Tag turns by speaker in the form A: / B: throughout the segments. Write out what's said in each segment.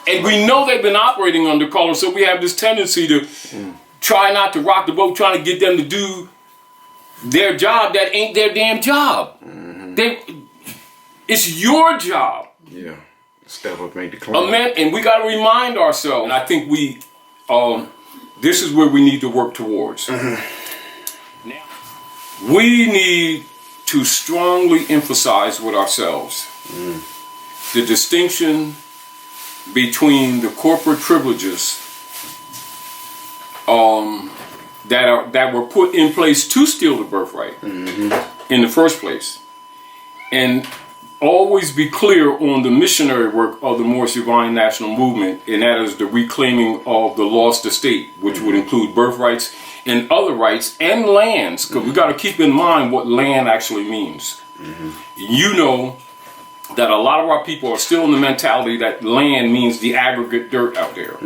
A: And we know they've been operating under color, so we have this tendency to try not to rock the boat, trying to get them to do their job that ain't their damn job. It's your job.
B: Yeah. Step up, make the claim.
A: And we got to remind ourselves, and I think this is where we need to work towards. Now, we need to strongly emphasize with ourselves the distinction between the corporate privileges that were put in place to steal the birthright in the first place, and always be clear on the missionary work of the Moorish Divine National Movement, and that is the reclaiming of the lost estate, which would include birthrights and other rights and lands, because we got to keep in mind what land actually means. You know that a lot of our people are still in the mentality that land means the aggregate dirt out there.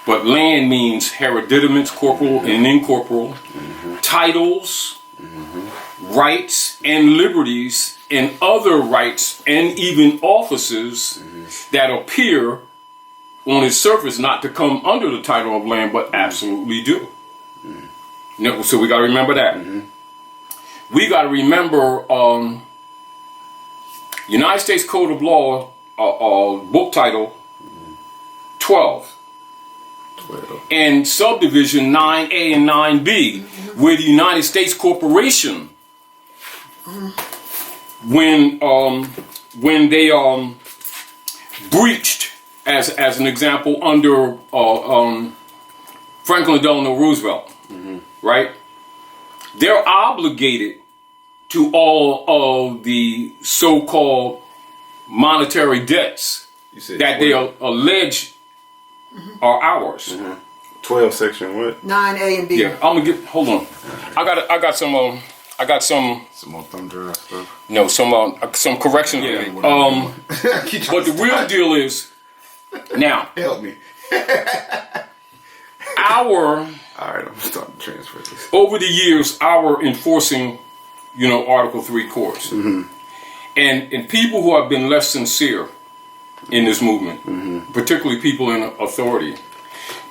A: But land means hereditaments, corporal and incorporeal, titles, rights and liberties, and other rights and even offices that appear on its surface not to come under the title of land, but absolutely do. So we got to remember that. We got to remember United States Code of Law, book title 12. And subdivision 9A and 9B, where the United States Corporation, when they breached, as an example, under Franklin Delano Roosevelt, right? They're obligated to all of the so-called monetary debts that they allege are ours.
B: 12 section what?
C: 9A and B.
A: Yeah, I'm gonna get. Hold on. I got some
B: more thumb drive stuff.
A: No, some correction.
B: Yeah.
A: But the real deal is now.
B: Help me.
A: All
B: right, I'm starting to transfer this.
A: Over the years, our enforcing, Article 3 courts, and people who have been less sincere in this movement, particularly people in authority,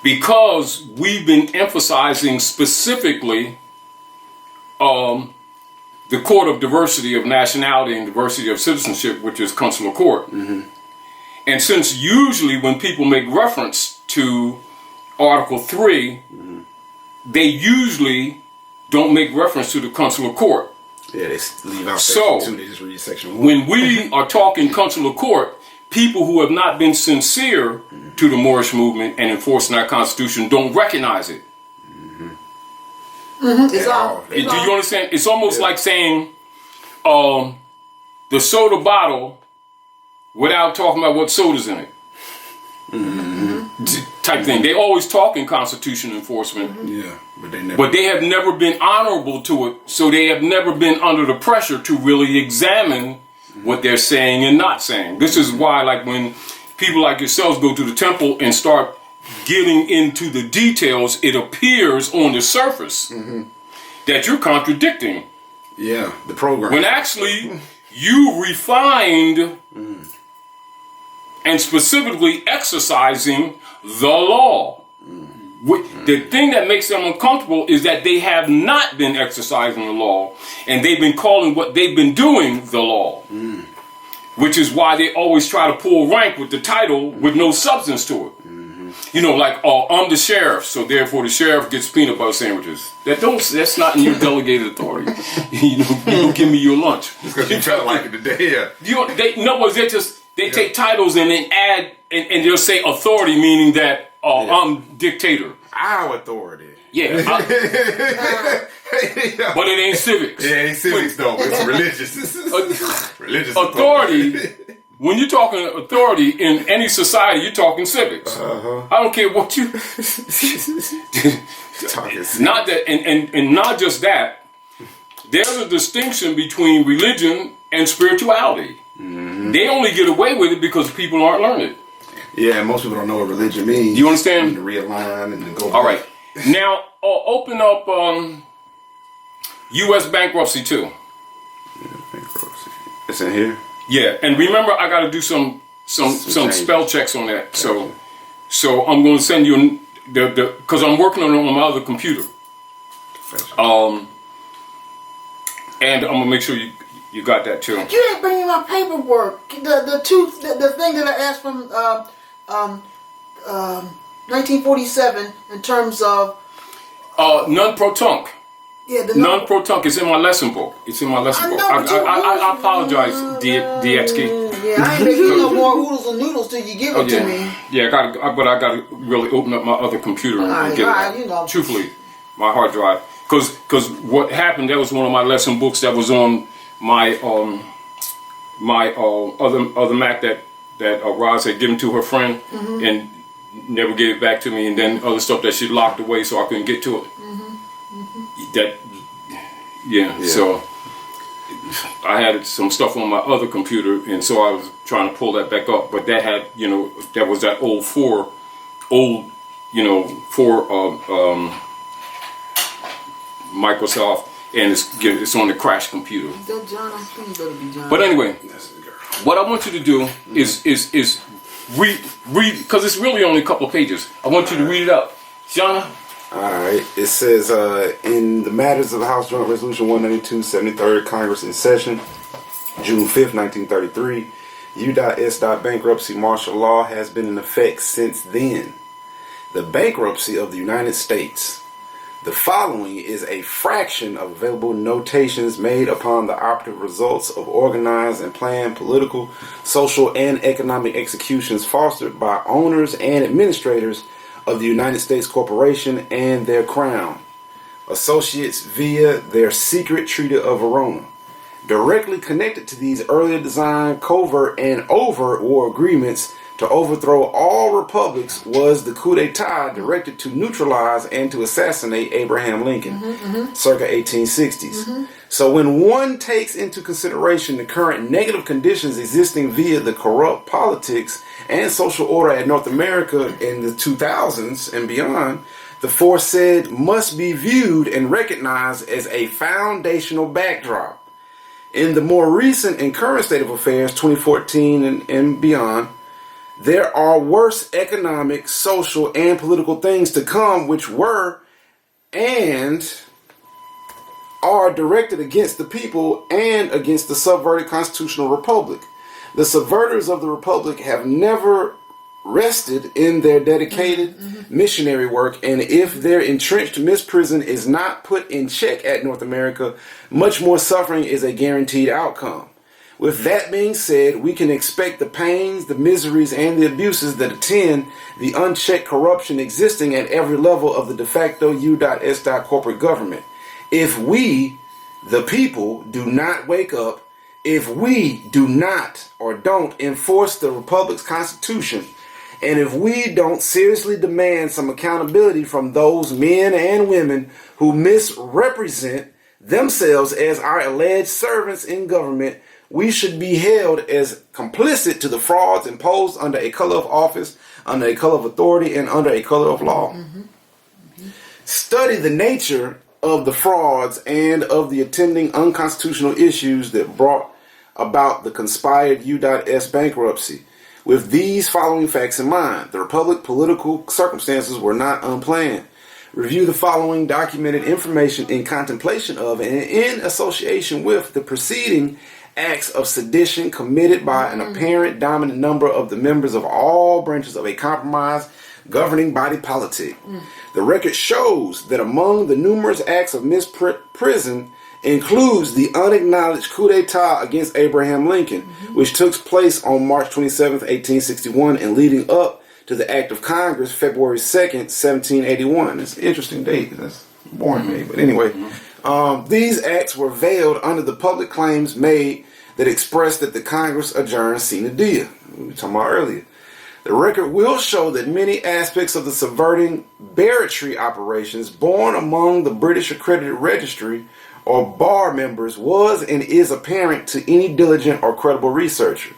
A: because we've been emphasizing specifically the Court of Diversity of Nationality and Diversity of Citizenship, which is consular court. And since usually when people make reference to Article 3, they usually don't make reference to the consular court.
B: Yeah, they leave out section 2, they just read section 1.
A: When we are talking consular court, people who have not been sincere to the Moorish movement and enforcing our Constitution don't recognize it.
C: Do
A: you understand? It's almost like saying the soda bottle without talking about what soda's in it. Type thing. They always talk in Constitution enforcement.
B: Yeah,
A: but they have never been honorable to it, so they have never been under the pressure to really examine what they're saying and not saying. This is why, like, when people like yourselves go to the temple and start getting into the details, it appears on the surface that you're contradicting.
B: Yeah, the program.
A: When actually you refined and specifically exercising the law. The thing that makes them uncomfortable is that they have not been exercising the law, and they've been calling what they've been doing the law. Which is why they always try to pull rank with the title with no substance to it. Like, I'm the sheriff, so therefore the sheriff gets peanut butter sandwiches. That's not in your delegated authority. You don't give me your lunch.
B: Because you felt like it today, yeah.
A: They take titles and then add, and they'll say authority, meaning that I'm dictator.
B: Our authority.
A: Yeah. But it ain't civics.
B: It ain't civics, though. It's religious. Religious
A: authority. When you're talking authority in any society, you're talking civics. I don't care what you. Not that, and not just that. There's a distinction between religion and spirituality. They only get away with it because people aren't learned.
B: Yeah, most people don't know what religion means.
A: Do you understand?
B: To realign and to go.
A: All right. Now, open up U.S. bankruptcy too.
B: Yeah, bankruptcy. It's in here.
A: Yeah, and remember, I got to do some spell checks on that. So So I'm going to send you because I'm working on it on my other computer. And I'm gonna make sure you got that too.
C: You ain't bringing my paperwork. The thing that I asked from 1947 in terms of
A: non pro tunc.
C: Yeah,
A: non pro tunc is in my lesson book. It's in my lesson book. I apologize, Dietsky.
C: Yeah, I ain't making no more oodles and noodles till you give it to me.
A: Yeah, I gotta really open up my other computer and get it. Truthfully, my hard drive. Because what happened, that was one of my lesson books that was on my other Mac that Roz had given to her friend and never gave it back to me, and then other stuff that she locked away so I couldn't get to it. So I had some stuff on my other computer, and so I was trying to pull that back up, but that had, that was that old Microsoft, and it's on the crash computer. But anyway, what I want you to do is read because it's really only a couple of pages. I want you to read it out, Shauna.
D: All right. It says in the matters of the House Joint Resolution 192, 73rd Congress in session, June 5th, 1933, U.S. bankruptcy martial law has been in effect since then. The bankruptcy of the United States. The following is a fraction of available notations made upon the operative results of organized and planned political, social, and economic executions fostered by owners and administrators of the United States Corporation and their Crown associates via their secret Treaty of Verona. Directly connected to these earlier designed covert and overt war agreements to overthrow all republics was the Coup D'etat directed to neutralize and to assassinate Abraham Lincoln, circa 1860s. So when one takes into consideration the current negative conditions existing via the corrupt politics and social order at North America in the 2000s and beyond, the aforesaid must be viewed and recognized as a foundational backdrop. In the more recent and current state of affairs, 2014 and beyond, there are worse economic, social, and political things to come which were and are directed against the people and against the subverted constitutional republic. The subverters of the republic have never rested in their dedicated missionary work, and if their entrenched misprision is not put in check at North America, much more suffering is a guaranteed outcome. With that being said, we can expect the pains, the miseries, and the abuses that attend the unchecked corruption existing at every level of the de facto U.S. corporate government. If we, the people, do not wake up, if we do not or don't enforce the Republic's Constitution, and if we don't seriously demand some accountability from those men and women who misrepresent themselves as our alleged servants in government, we should be held as complicit to the frauds imposed under a color of office, under a color of authority, and under a color of law. Study the nature of the frauds and of the attending unconstitutional issues that brought about the conspired U.S. bankruptcy. With these following facts in mind, the Republic political circumstances were not unplanned. Review the following documented information in contemplation of and in association with the preceding acts of sedition committed by an apparent dominant number of the members of all branches of a compromised governing body politic. The record shows that among the numerous acts of misprision includes the unacknowledged coup d'etat against Abraham Lincoln, which took place on March 27, 1861, and leading up to the Act of Congress, February 2nd, 1781. It's an interesting date. That's a boring date, but anyway. These acts were veiled under the public claims made that expressed that the Congress adjourned sine die. We were talking about earlier. The record will show that many aspects of the subverting barratry operations born among the British accredited registry or bar members was and is apparent to any diligent or credible researcher.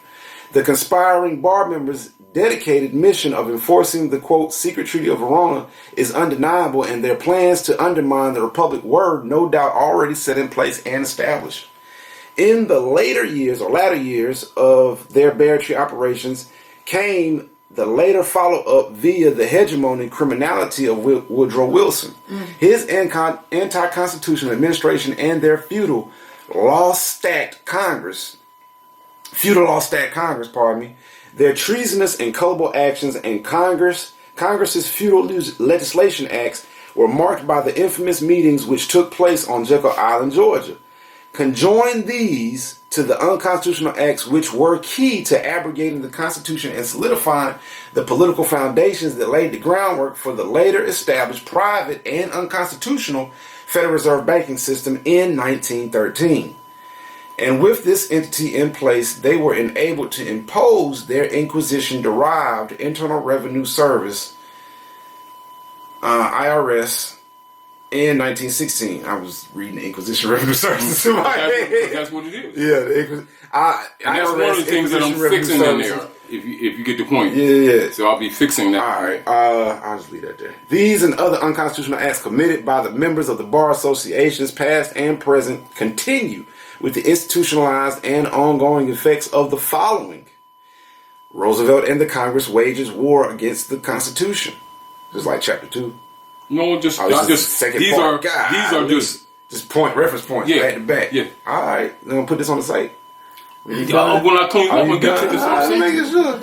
D: The conspiring bar members' dedicated mission of enforcing the, quote, secret Treaty of Verona is undeniable, and their plans to undermine the Republic were no doubt already set in place and established. In the latter years of their barratry operations came the later follow-up via the hegemony criminality of Woodrow Wilson. His anti-constitutional administration and their feudal law-stacked Congress, their treasonous and culpable actions and Congress's feudal legislation acts were marked by the infamous meetings which took place on Jekyll Island, Georgia. Conjoin these to the unconstitutional acts which were key to abrogating the Constitution and solidifying the political foundations that laid the groundwork for the later established private and unconstitutional Federal Reserve banking system in 1913. And with this entity in place, they were enabled to impose their Inquisition-derived Internal Revenue Service, IRS, in 1916. I was reading the Inquisition Revenue Service in my head.
A: That's what it is.
D: Yeah, the
A: that's one of the things that I'm fixing in there. If you get the point.
D: Yeah.
A: So I'll be fixing that.
D: All right. I'll just leave that there. These and other unconstitutional acts committed by the members of the bar associations, past and present, continue with the institutionalized and ongoing effects of the following. Roosevelt and the Congress wages war against the Constitution. Just like Chapter 2.
A: No, just these are
D: point reference points back to back.
A: Yeah.
D: All right, I'm gonna put this on the site.
A: When I clean up and get to this,
D: I'm making sure.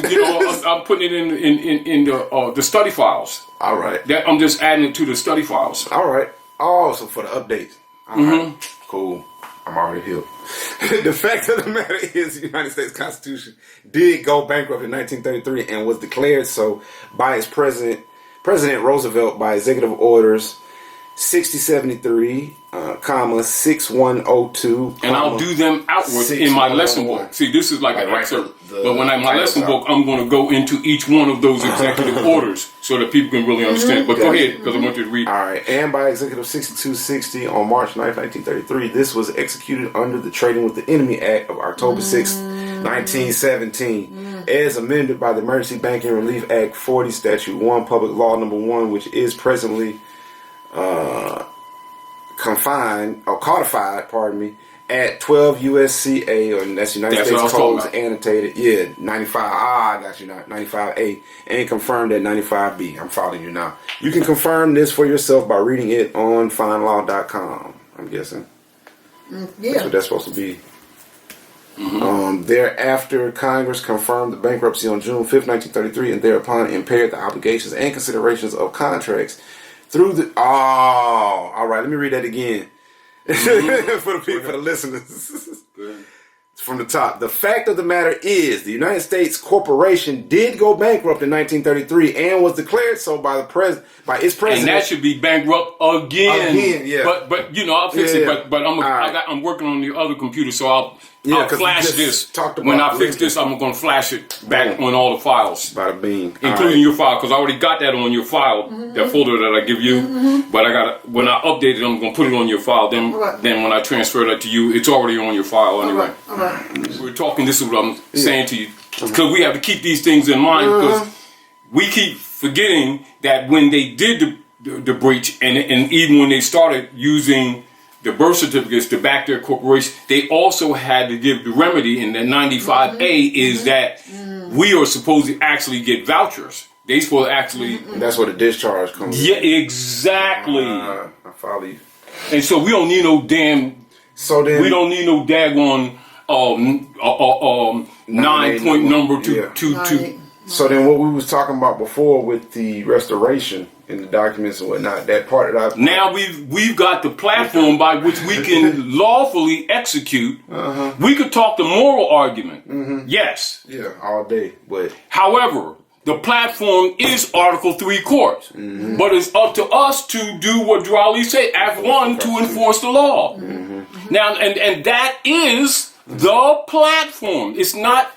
A: Because I'm putting it in the study files.
D: All right.
A: That I'm just adding it to the study files.
D: All right. Oh, so for the updates. All right. Cool. I'm already healed. The fact of the matter is the United States Constitution did go bankrupt in 1933 and was declared so by its President Roosevelt by executive orders 6073, 6102.
A: And I'll do them outward in my lesson book. See, this is like an excerpt. But when my lesson book, I'm going to go into each one of those executive orders so that people can really understand. But go ahead, because I want you to read.
D: All right. And by Executive 6260 on March 9, 1933, this was executed under the Trading with the Enemy Act of October 6, 1917, as amended by the Emergency Banking Relief Act 40, Statute 1, Public Law Number 1, which is presently codified, at 12 USCA, or that's United States Codes annotated. 95. I got you now. 95A, and confirmed at 95B. I'm following you now. You can confirm this for yourself by reading it on findlaw.com. I'm guessing. That's what that's supposed to be. Thereafter, Congress confirmed the bankruptcy on June 5th, 1933, and thereupon impaired the obligations and considerations of contracts through the. Oh, all right. Let me read that again. For the people, for the listeners. From the top. The fact of the matter is, the United States Corporation did go bankrupt in 1933 and was declared so by its president.
A: And that should be bankrupt again.
D: Yeah.
A: But I'll fix it. But I'm working on the other computer, so I'll flash this. When I fix this, I'm going to flash it back on all the files.
D: Bada bing.
A: Including your file, because I already got that on your file, that folder that I give you. But when I update it, I'm going to put it on your file. Then when I transfer that to you, it's already on your file anyway.
C: All right.
A: We're talking, this is what I'm saying to you. Because we have to keep these things in mind, because we keep forgetting that when they did the breach, and even when they started using the birth certificates to back their corporation, they also had to give the remedy, and the 95A is that we are supposed to actually get vouchers. They supposed to actually...
D: That's where the discharge comes in.
A: Yeah, exactly.
D: I follow you.
A: And so we don't need no damn... we don't need no daggone 9-point number to...
D: So then what we was talking about before with the restoration in the documents and whatnot, that part that I...
A: Now we've got the platform by which we can lawfully execute. We could talk the moral argument. Yes.
D: Yeah, all day. But
A: however, the platform is Article 3 court. But it's up to us to do what Drali said, Act 1, to enforce the law. Now, and that is the platform. It's not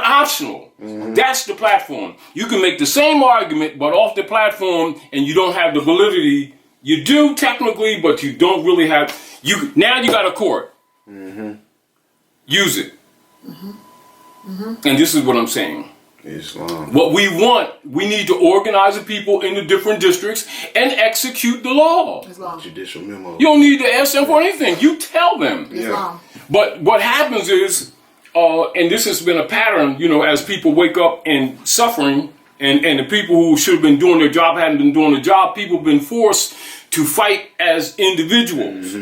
A: optional. That's the platform. You can make the same argument, but off the platform, and you don't have the validity. You do technically, but you don't really have. Now you got a court. Use it. And this is what I'm saying.
D: Islam.
A: What we want, we need to organize the people in the different districts and execute the law.
C: Islam.
D: Judicial memo.
A: You don't need to ask them for anything. You tell them.
C: Islam.
A: But what happens is, and this has been a pattern, as people wake up and suffering, and the people who should have been doing their job hadn't been doing the job, people have been forced to fight as individuals,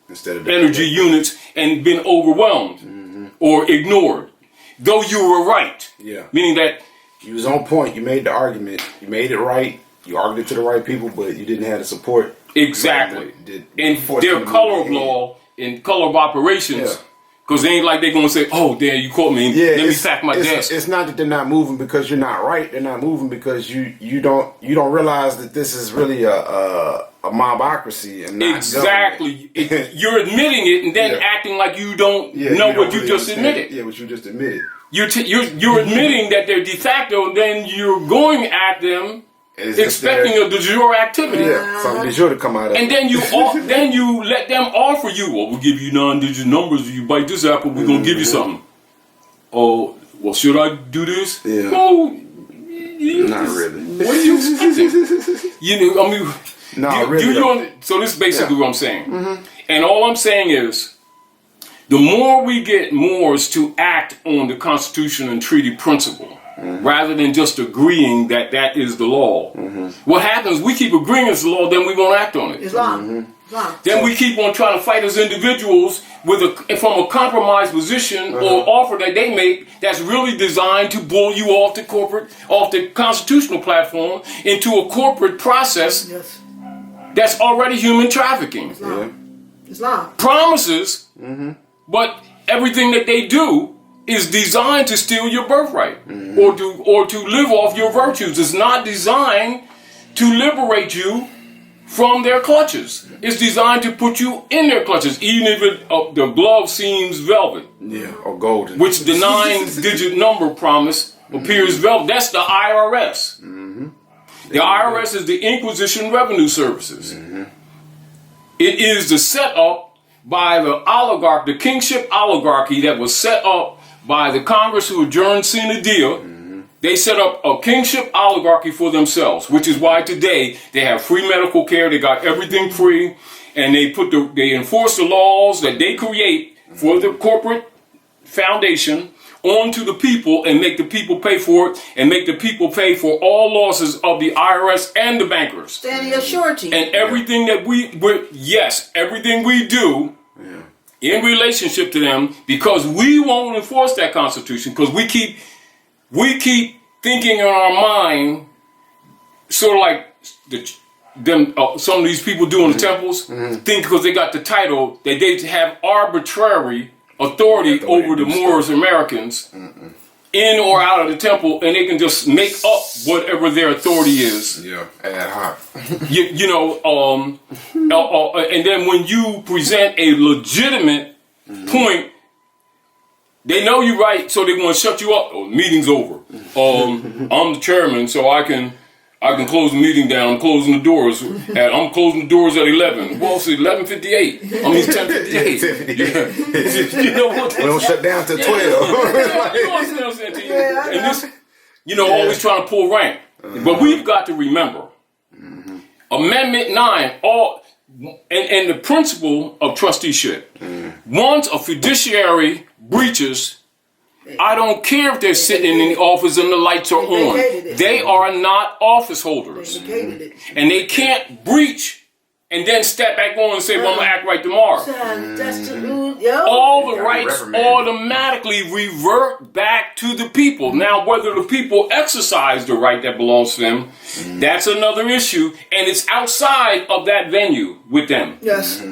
D: instead of
A: energy units, and been overwhelmed or ignored. Though you were right.
D: Yeah.
A: Meaning that
D: you was on point. You made the argument. You made it right. You argued it to the right people, but you didn't have the support.
A: Exactly. And their color of law and color of operations. Because they ain't like they're going to say, oh, damn, you caught me. Let me pack my desk.
D: It's not that they're not moving because you're not right. They're not moving because you don't realize that this is really a mobocracy and not
A: exactly. You're admitting it and then acting like you don't know what you just admitted.
D: Yeah, what you just admitted.
A: You're admitting that they're de facto, and then you're going at them expecting a de jure activity.
D: Yeah, something de jure to come out of it.
A: And then you let them offer you, well, we'll give you non-digit numbers. If you bite this apple, we're going to give you something. Oh, well, should I do this?
D: Yeah.
A: No.
D: Not really.
A: What are you expecting? So this is basically what I'm saying. And all I'm saying is, the more we get Moors to act on the Constitution and treaty principle, rather than just agreeing that that is the law, what happens, we keep agreeing it's the law, then we won't act on it.
C: Islam.
A: Then we keep on trying to fight as individuals from a compromised position or offer that they make that's really designed to bull you off the constitutional platform into a corporate process that's already human trafficking.
C: Islam.
A: Promises, but everything that they do is designed to steal your birthright or to live off your virtues. It's not designed to liberate you from their clutches. It's designed to put you in their clutches, even if the glove seems velvet.
D: Yeah, or golden.
A: Which the 9-digit number promise appears velvet. That's the IRS. The IRS is the Inquisition Revenue Services. It is the setup by the oligarch, the kingship oligarchy that was set up by the Congress who adjourned sine die. They set up a kingship oligarchy for themselves, which is why today they have free medical care. They got everything free, and they enforce the laws that they create for the corporate foundation onto the people and make the people pay for it and make the people pay for all losses of the IRS and the bankers.
C: Standing a surety.
A: And everything that everything we do in relationship to them, because we won't enforce that Constitution, because we keep thinking in our mind, sort of like some of these people do in the temples, think because they got the title that they have arbitrary authority over the Moorish Americans in or out of the temple, and they can just make up whatever their authority is.
D: Yeah, ad hoc.
A: And then when you present a legitimate point, they know you're right, so they want to shut you up. Oh, the meeting's over. I'm the chairman, so I can close the meeting down. I'm closing the doors. I'm closing the doors at 11. Well, it's 11:58. It's 10:58. You know what?
D: We don't shut down till 12.
A: You know what I'm saying to you? And this, always trying to pull rank. But we've got to remember, Amendment 9, and the principle of trusteeship. Once a fiduciary breaches, I don't care if they're sitting in the office and the lights are on. They are not office holders. And they can't breach and then step back on and say, well, I'm going to act right tomorrow. All the rights automatically revert back to the people. Now, whether the people exercise the right that belongs to them, that's another issue. And it's outside of that venue with them.
C: Yes.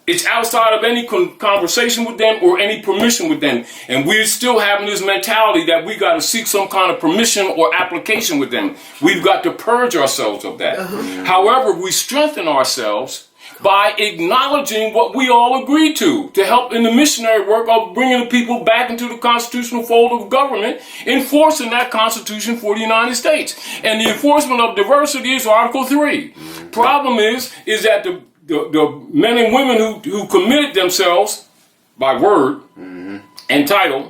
A: It's outside of any conversation with them or any permission with them. And we're still having this mentality that we got to seek some kind of permission or application with them. We've got to purge ourselves of that. However, we strengthen ourselves by acknowledging what we all agreed to help in the missionary work of bringing the people back into the constitutional fold of government, enforcing that Constitution for the United States. And the enforcement of diversity is Article 3. Problem is that the men and women who committed themselves by word and title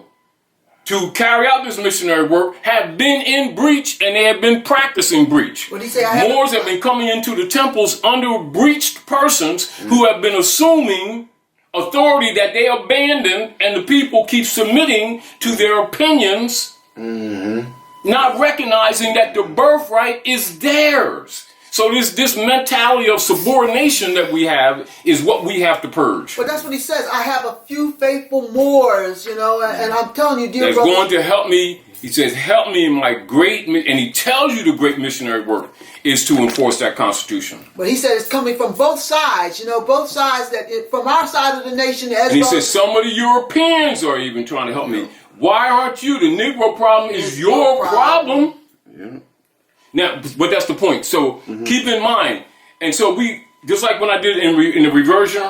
A: to carry out this missionary work have been in breach, and they have been practicing breach.
C: What did he say?
A: Moors have been coming into the temples under breached persons who have been assuming authority that they abandoned, and the people keep submitting to their opinions, not recognizing that the birthright is theirs. So this mentality of subordination that we have is what we have to purge.
C: But that's what he says. I have a few faithful Moors, and I'm telling you, dear
A: That's
C: brother,
A: going to help me. He says, help me in my great, and he tells you the great missionary work is to enforce that Constitution.
C: But he said it's coming from both sides, both sides, from our side of the nation.
A: And he says some of the Europeans are even trying to help me. Why aren't you? The Negro problem is your problem.
D: Yeah.
A: Now, but that's the point. So keep in mind. And so we, just like when I did in the reversion,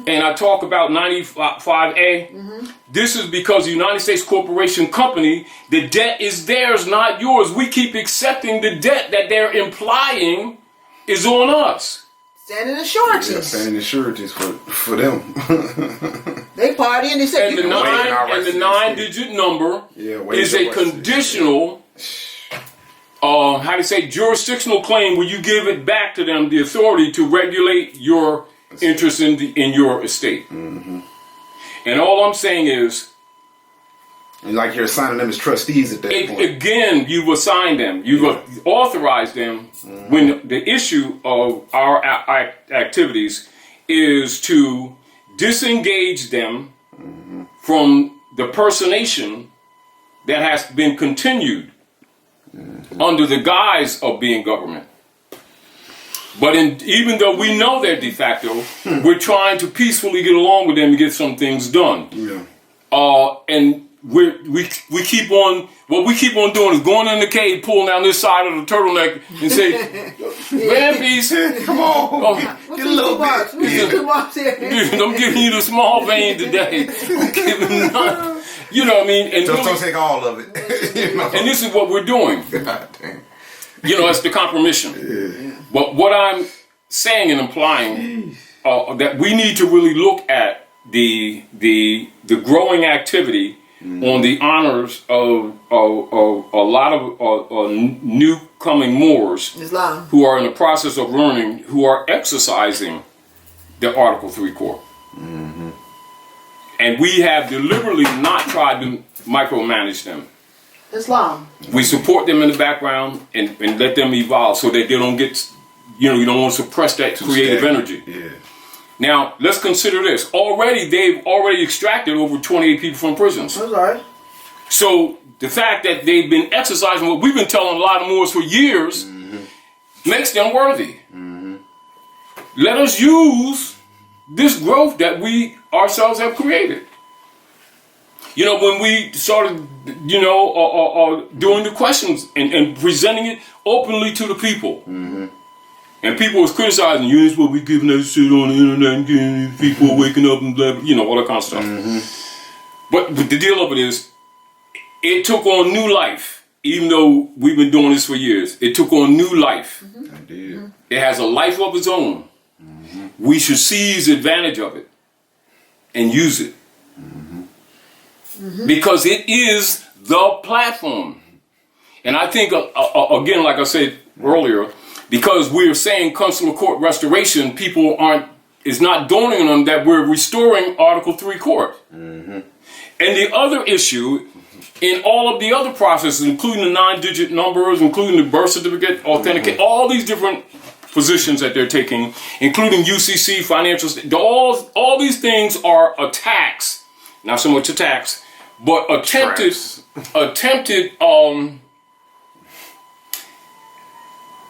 A: and I talk about 95A, this is because the United States Corporation Company, the debt is theirs, not yours. We keep accepting the debt that they're implying is on us.
C: Standing the sureties.
D: Yeah, standing the sureties for them.
C: They party and they say,
A: And the 9-digit number is a conditional, jurisdictional claim where you give it back to them the authority to regulate your interest in your estate. And all I'm saying is,
D: and like you're assigning them as trustees at that point.
A: Again, you've assigned them, you've authorized them when the issue of our activities is to disengage them from the personation that has been continued under the guise of being government. But even though we know they're de facto, we're trying to peacefully get along with them and get some things done. And we keep on, what we keep on doing is going in the cave, pulling down this side of the turtleneck and say, man, peace, come on.
C: Get a little bit.
A: I'm giving you the small vein today. I'm giving none. You know what I mean? And
D: Just don't take all of it.
A: And this is what we're doing.
D: God damn.
A: It's the compromission. But what I'm saying and implying that we need to really look at the growing activity on the honors of a lot of new coming Moors
C: Islam,
A: who are in the process of learning, who are exercising the Article 3 Court. And we have deliberately not tried to micromanage them.
C: Islam.
A: We support them in the background and let them evolve so that they don't get, you don't want to suppress that creative energy. Now, let's consider this. They've already extracted over 28 people from prisons.
C: That's right.
A: So, the fact that they've been exercising what we've been telling a lot of Moors for years makes them worthy. Let us use this growth that we ourselves have created. When we started, doing the questions and presenting it openly to the people. And people was criticizing, that's what we giving that shit on the internet and getting people waking up and blah, blah, all that kind of stuff. But the deal of it is, it took on new life. Even though we've been doing this for years, it took on new life. It has a life of its own. We should seize advantage of it and use it. Because it is the platform. And I think, again, like I said earlier, because we're saying consular court restoration, it's not dawning on them that we're restoring Article 3 court. And the other issue, in all of the other processes, including the 9-digit numbers, including the birth certificate, authenticate, all these different positions that they're taking, including UCC, financial, all these things are attacks, not so much attacks, but attempted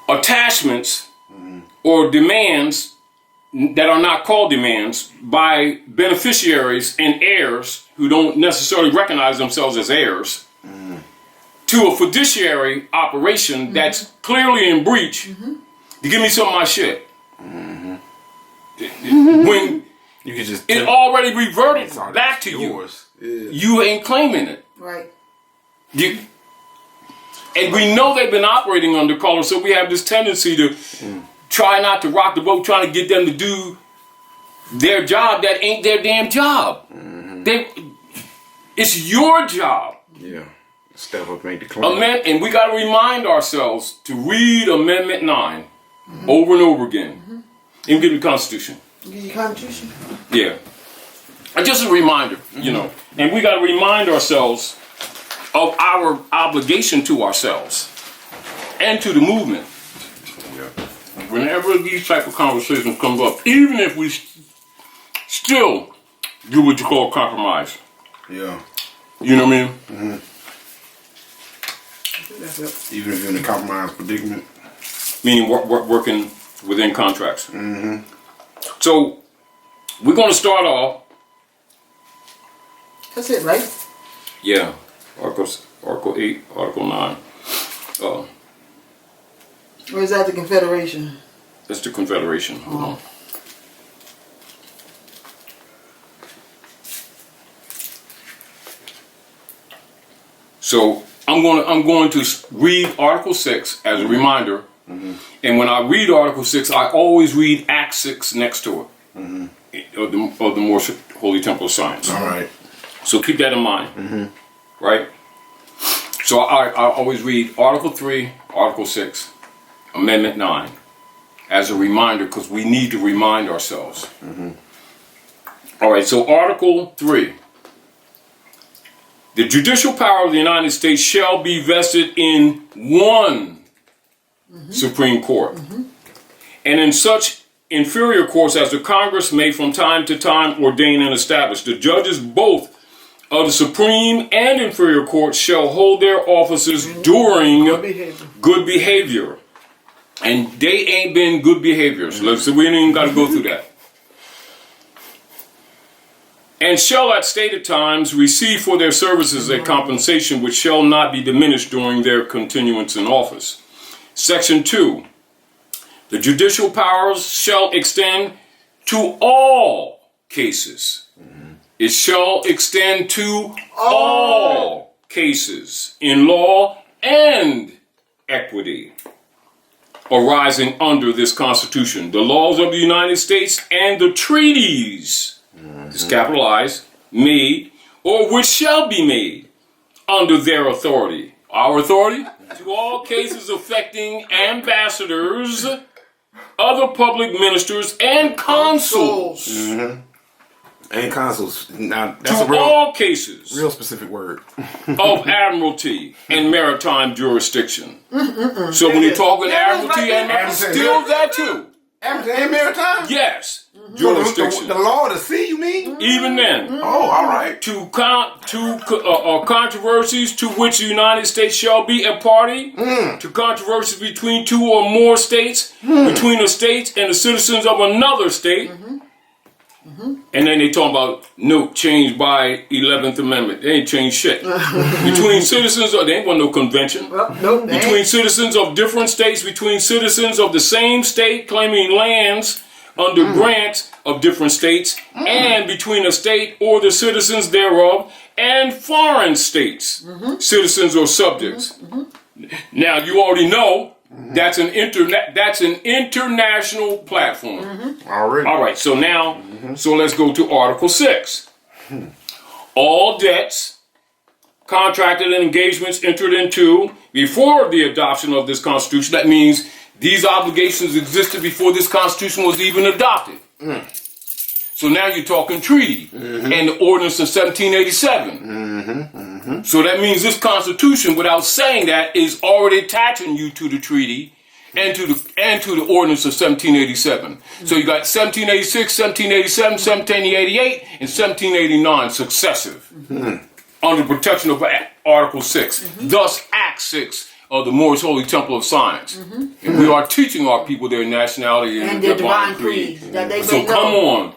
A: attachments or demands that are not called demands by beneficiaries and heirs who don't necessarily recognize themselves as heirs to a fiduciary operation that's clearly in breach to give me some of my shit. When
B: You can just
A: it already reverted back to yours. You ain't claiming it.
C: Right.
A: And we know they've been operating under color, so we have this tendency to try not to rock the boat, trying to get them to do their job that ain't their damn job. It's your job.
D: Yeah. Step up, make the claim.
A: And we got to remind ourselves to read Amendment 9 over and over again. Even give the Constitution.
C: The Constitution.
A: Yeah. And just a reminder, you know, and we got to remind ourselves of our obligation to ourselves and to the movement. Whenever these type of conversations come up, even if we still do what you call compromise.
D: Yeah.
A: You know what I mean?
D: Mm-hmm.
C: That's it.
D: Even if you're in a compromised predicament.
A: Meaning working within contracts.
D: Mm-hmm.
A: So, we're going to start off.
C: That's it, right?
A: Yeah. Article 8, Article 9.
C: Or is that the Confederation?
A: That's the Confederation. Hold on. So I'm going to read Article 6 as a reminder, and when I read Article 6, I always read Act 6 next to it of the Moorish Holy Temple of Science.
D: All right.
A: So keep that in mind, right? So I always read Article 3, Article 6, Amendment 9 as a reminder because we need to remind ourselves. All right, so Article 3. The judicial power of the United States shall be vested in one Supreme Court, and in such inferior courts as the Congress may from time to time ordain and establish. The judges both of the Supreme and inferior courts shall hold their offices during good behavior. And they ain't been good behaviors. So we ain't even got to go through that. And shall at stated times receive for their services a compensation which shall not be diminished during their continuance in office. Section 2. The judicial powers shall extend to all cases. It shall extend to all cases in law and equity arising under this Constitution, the laws of the United States and the treaties, it's capitalized, made, or which shall be made under their authority. Our authority? To all cases affecting ambassadors, other public ministers, and consuls.
D: And consuls. Now, that's
A: to all cases
D: real specific word
A: of admiralty and maritime jurisdiction. So when you're talking admiralty and maritime, still that too.
D: Admiralty and maritime?
A: Yes. Jurisdiction.
D: The law of the sea, you mean?
A: Even then.
D: Oh, all right.
A: To controversies to which the United States shall be a party, to controversies between two or more states, between the states and the citizens of another state. And then they talk about note changed by 11th Amendment. They ain't changed shit. Between citizens, there ain't no convention. Between citizens of different states, between citizens of the same state claiming lands under grants of different states, and between a state or the citizens thereof and foreign states, citizens or subjects. Now you already know that's an international platform.
D: Already.
A: All right, so now, so let's go to Article 6. All debts, contracted and engagements entered into before the adoption of this Constitution. That means these obligations existed before this Constitution was even adopted. So now you're talking treaty and the ordinance of 1787. So that means this Constitution, without saying that, is already attaching you to the treaty and to the ordinance of 1787. So you got 1786, 1787, 1788, and 1789 successive under protection of Article 6. Thus, Act 6 of the Moorish Holy Temple of Science. And we are teaching our people their nationality and their divine creed. So come on.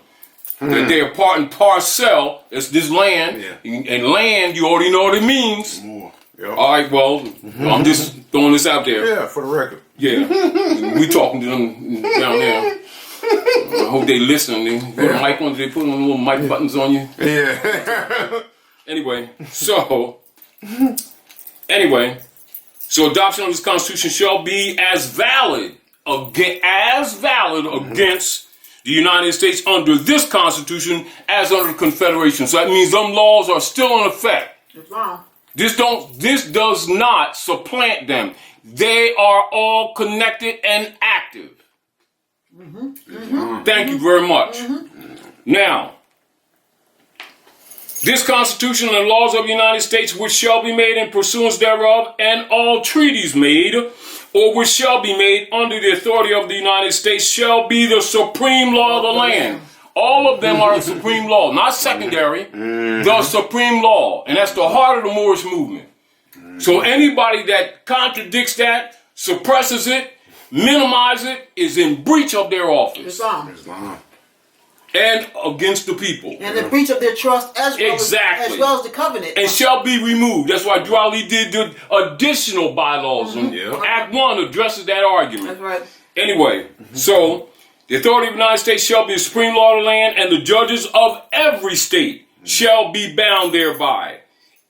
A: That they are part and parcel. It's this land. And land, you already know what it means. All right, well, I'm just throwing this out there.
D: Yeah, for the record.
A: Yeah. We talking to them down there. I hope they listen. They put a mic on, they put them little mic buttons on you.
D: Yeah.
A: Anyway, so adoption of this Constitution shall be as valid against the United States under this Constitution as under the Confederation. So that means them laws are still in effect.
C: That's wrong.
A: This does not supplant them. They are all connected and active. Thank you very much. Now, this Constitution and the laws of the United States, which shall be made in pursuance thereof, and all treaties made, or which shall be made under the authority of the United States, shall be the supreme law of the land. All of them are the supreme law, not secondary, the supreme law. And that's the heart of the Moorish movement. So anybody that contradicts that, suppresses it, minimizes it, is in breach of their office.
C: Islam.
A: And against the people.
C: And in breach of their trust as well,
A: Exactly.
C: as well as the covenant.
A: And shall be removed. That's why Drawley did the additional bylaws. And Act 1 addresses that argument.
C: That's right.
A: Anyway, so the authority of the United States shall be the supreme law of the land, and the judges of every state shall be bound thereby.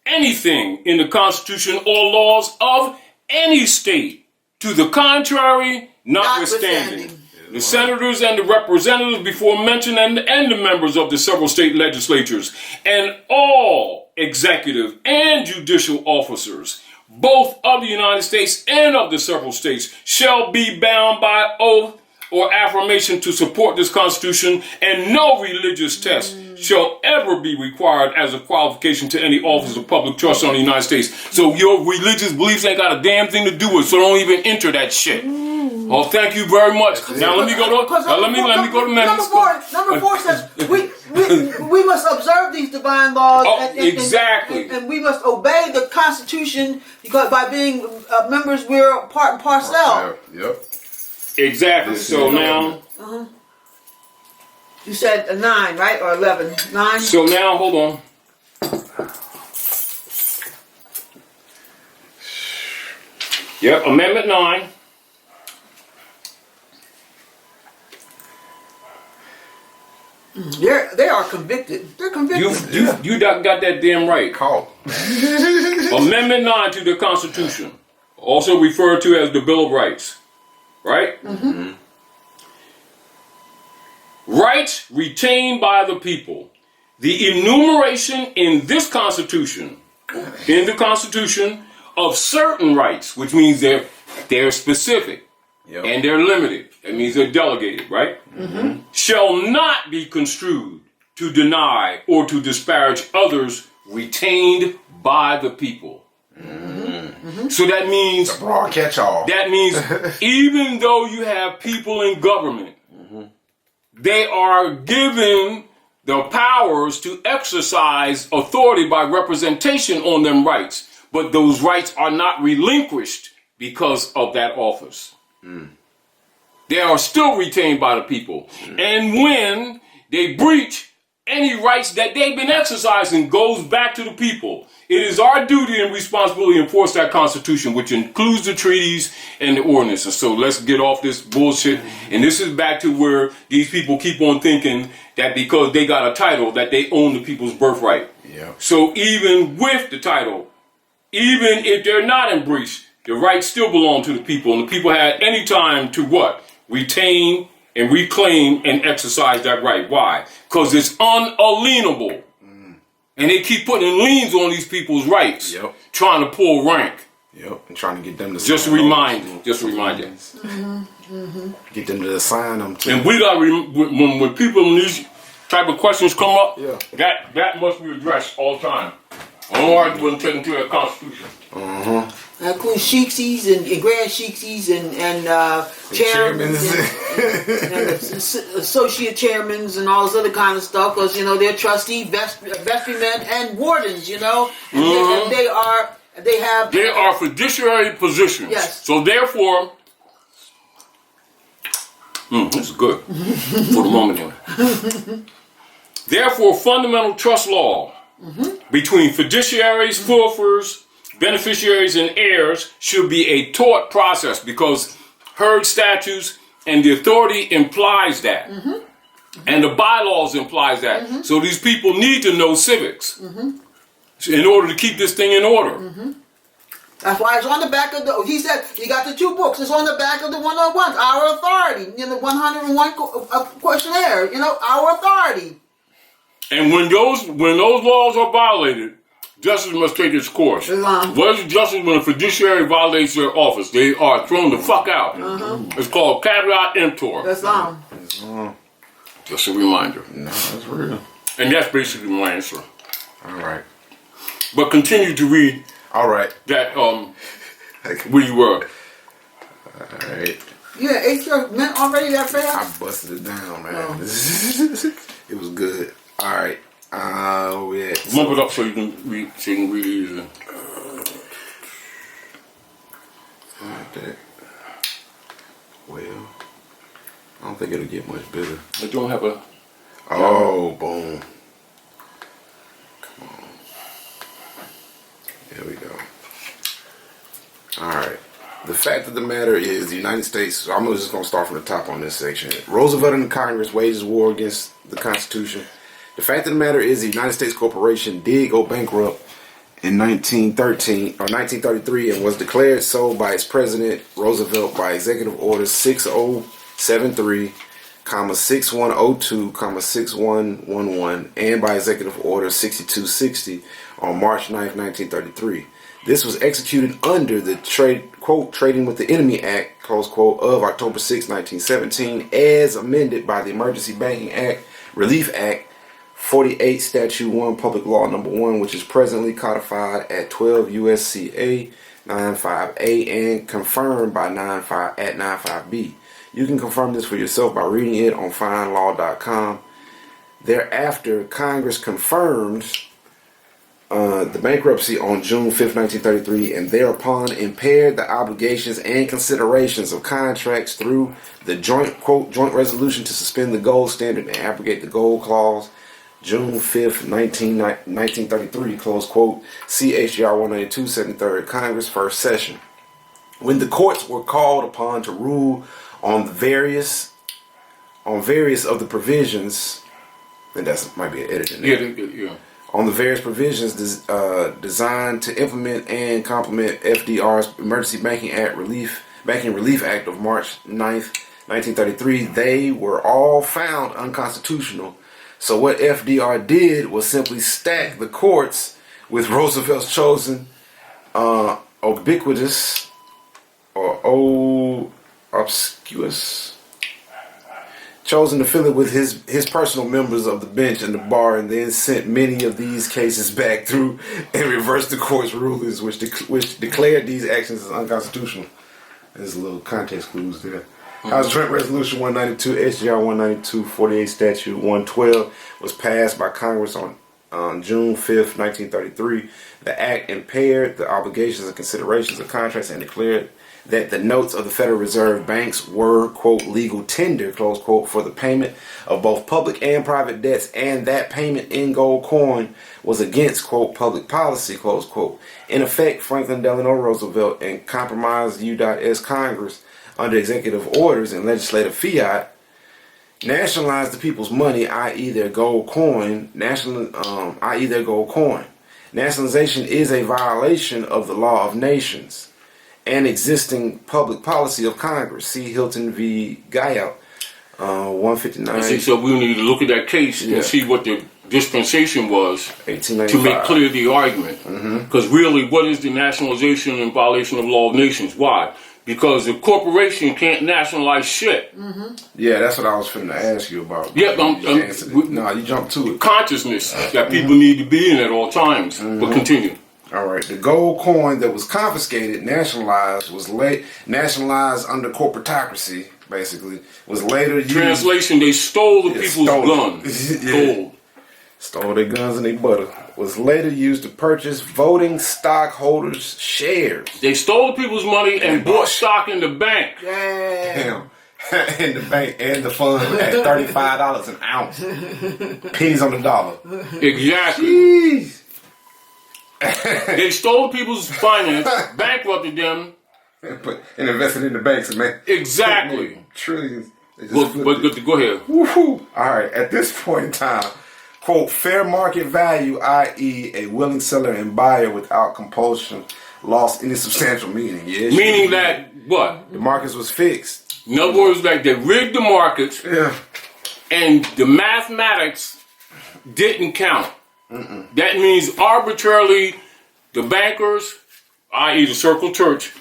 A: Anything in the Constitution or laws of any state to the contrary, notwithstanding. The senators and the representatives before mentioned and the members of the several state legislatures and all executive and judicial officers, both of the United States and of the several states, shall be bound by oath or affirmation to support this Constitution, and no religious test shall ever be required as a qualification to any office of public trust on the United States. So your religious beliefs ain't got a damn thing to do with it, so don't even enter that shit. Oh, thank you very much. Now let me go to let me go to amendments.
C: Number four says we must observe these divine laws.
A: Exactly.
C: And we must obey the Constitution, because by being members we're part and parcel.
B: Yep.
A: Exactly. So now.
C: You said 9, right? Or 11? 9?
A: So now, hold on. Yep, Amendment 9.
C: They are convicted. They're convicted.
A: You got that damn right.
B: Call.
A: Amendment 9 to the Constitution, also referred to as the Bill of Rights. Right? Rights retained by the people. The enumeration in this Constitution, of certain rights, which means they're specific and they're limited. That means they're delegated, right? Shall not be construed to deny or to disparage others retained by the people. So that means
B: a broad catch-all.
A: That means even though you have people in government, they are given the powers to exercise authority by representation on them rights, but those rights are not relinquished because of that office. They are still retained by the people. And when they breach any rights that they've been exercising, goes back to the people. It is our duty and responsibility to enforce that Constitution, which includes the treaties and the ordinances. So let's get off this bullshit. And this is back to where these people keep on thinking that because they got a title that they own the people's birthright. So even with the title, even if they're not in breach, the rights still belong to the people. And the people had any time to what? Retain and reclaim and exercise that right. Why? Because it's unalienable. And they keep putting liens on these people's rights. Trying to pull rank.
B: And trying to get them to
A: just remind you.
B: Get them to assign them to.
A: And we got when people in these type of questions come up, that must be addressed all the time. Otherwise, it wouldn't take into the Constitution.
C: That includes sheiksies and grand sheiksies and chairmen and associate chairmen and all this other kind of stuff, because they're trustee, vestrymen, and wardens. And they are
A: fiduciary positions.
C: Yes.
A: So therefore, this is good for the moment anyway. Therefore, fundamental trust law between fiduciaries, fulfillers, beneficiaries, and heirs should be a taught process, because herd statutes and the authority implies that. And the bylaws implies that. So these people need to know civics in order to keep this thing in order.
C: That's why it's on the back of he said, he got the 2 books. It's on the back of the 101, Our Authority, the 101 questionnaire, Our Authority.
A: And when those laws are violated, Justice must take its course.
C: Islam.
A: What is justice when a fiduciary violates their office? They are thrown the fuck out. It's called caveat emptor.
C: Islam.
A: Just a reminder.
B: No, that's real.
A: And that's basically my answer.
B: All right.
A: But continue to read
B: All right.
A: that, where you were.
B: All right.
C: Yeah, ate your mint already that
B: I
C: fast?
B: busted it down, man.
C: Oh.
B: It was good. All right. We had
A: Bump it up so you can read it easily.
B: like that. Well, I don't think it'll get much better.
A: I don't have a...
B: Oh, boom. Come on. There we go. All right. The fact of the matter is the United States, so I'm just going to start from the top on this section. Roosevelt and Congress wages war against the Constitution. The fact of the matter is the United States Corporation did go bankrupt in 1933 and was declared so by its president, Roosevelt, by Executive Order 6073, 6102, 6111, and by Executive Order 6260 on March 9th, 1933. This was executed under the Trading with the Enemy Act, close quote, of October 6, 1917, as amended by the Emergency Banking Act, Relief Act, 48 Statute 1, Public Law Number 1, which is presently codified at 12 USCA 95A and confirmed by 95B. You can confirm this for yourself by reading it on findlaw.com. Thereafter, Congress confirmed the bankruptcy on June 5th, 1933, and thereupon impaired the obligations and considerations of contracts through the joint resolution to suspend the gold standard and abrogate the gold clause, June 5th, 1933, close quote, CHR 192, 73rd Congress, first session. When the courts were called upon to rule on various of the provisions, and that might be an edit in there.
A: Yeah.
B: On the various provisions designed to implement and complement FDR's Emergency Banking Relief Act of March 9th, 1933, they were all found unconstitutional. So what FDR did was simply stack the courts with Roosevelt's chosen ubiquitous or obscurus, chosen to fill it with his personal members of the bench and the bar, and then sent many of these cases back through and reversed the court's rulings, which declared these actions as unconstitutional. There's a little context clues there. House Joint Resolution 192, SGR 192, 48 Statute 112 was passed by Congress on June 5th, 1933. The act impaired the obligations and considerations of contracts and declared that the notes of the Federal Reserve banks were, quote, legal tender, close quote, for the payment of both public and private debts, and that payment in gold coin was against, quote, public policy, close quote. In effect, Franklin Delano Roosevelt and compromised U.S. Congress under executive orders and legislative fiat nationalized the people's money, i.e. their gold coin, Nationalization is a violation of the law of nations and existing public policy of Congress. See Hilton v. Guyot, 159.
A: So we need to look at that case and see what the dispensation was
B: 1895.
A: to make clear the argument. Because really, what is the nationalization and violation of law of nations? Why? Because the corporation can't nationalize shit.
B: Yeah, that's what I was finna ask you about.
A: Yeah,
B: you jumped to it.
A: Consciousness that people need to be in at all times. But continue.
B: All right. The gold coin that was confiscated, nationalized under corporatocracy, basically, was later used.
A: Translation: they stole the people's guns. Gold.
B: Stole their guns and their butter. Was later used to purchase voting stockholders' shares.
A: They stole the people's money and bought stock in the bank.
B: Damn. In the bank and the fund at $35 an ounce. Pennies on the dollar.
A: Exactly.
B: Jeez.
A: They stole people's finance, bankrupted them,
B: and invested in the banks, man.
A: Exactly.
B: Trillions.
A: But go ahead.
B: Woo-hoo. All right. At this point in time, quote, fair market value, i.e. a willing seller and buyer without compulsion, lost any substantial meaning. Yes,
A: meaning that what?
B: The markets was fixed.
A: In other words, like they rigged the markets,
B: Yeah.
A: and the mathematics didn't count. That means arbitrarily the bankers, i.e. the Circle Church,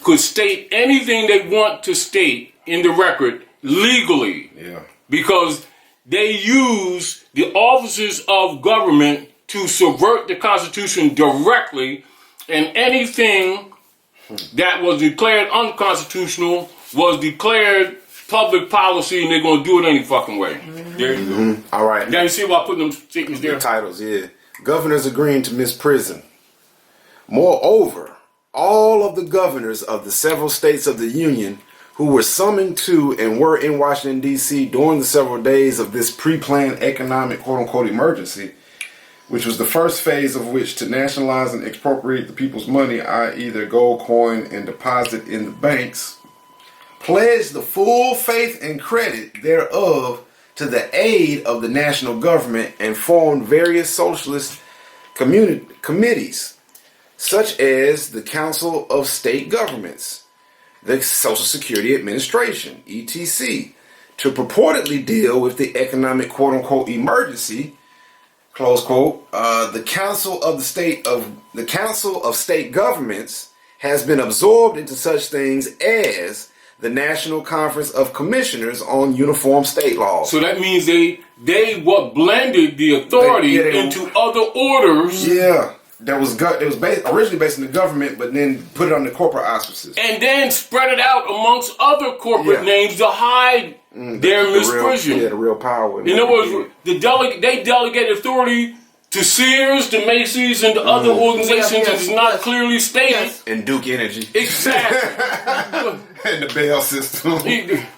A: could state anything they want to state in the record legally.
B: Yeah.
A: Because they use the offices of government to subvert the Constitution directly, and anything that was declared unconstitutional was declared public policy, and they're going to do it any fucking way. There you go.
B: All right.
A: Now you see why I put them statements there?
B: The titles, yeah. Governors agreeing to misprison. Moreover, all of the governors of the several states of the Union who were summoned to and were in Washington, D.C. during the several days of this pre-planned economic quote-unquote emergency, which was the first phase of which to nationalize and expropriate the people's money, i.e. their gold coin, and deposit in the banks, pledged the full faith and credit thereof to the aid of the national government, and formed various socialist committees, such as the Council of State Governments, the Social Security Administration, etc., to purportedly deal with the economic quote-unquote emergency, close quote. The Council of State Governments has been absorbed into such things as the National Conference of Commissioners on Uniform State Laws.
A: So that means they what blended the authority into other orders.
B: Yeah. That was originally based in the government, but then put it on the corporate auspices.
A: And then spread it out amongst other corporate names to hide their misprision.
B: The real power.
A: In other words, they delegate authority to Sears, to Macy's, and to other organizations that is not clearly stated.
B: And Duke Energy.
A: Exactly.
B: And the Bell system.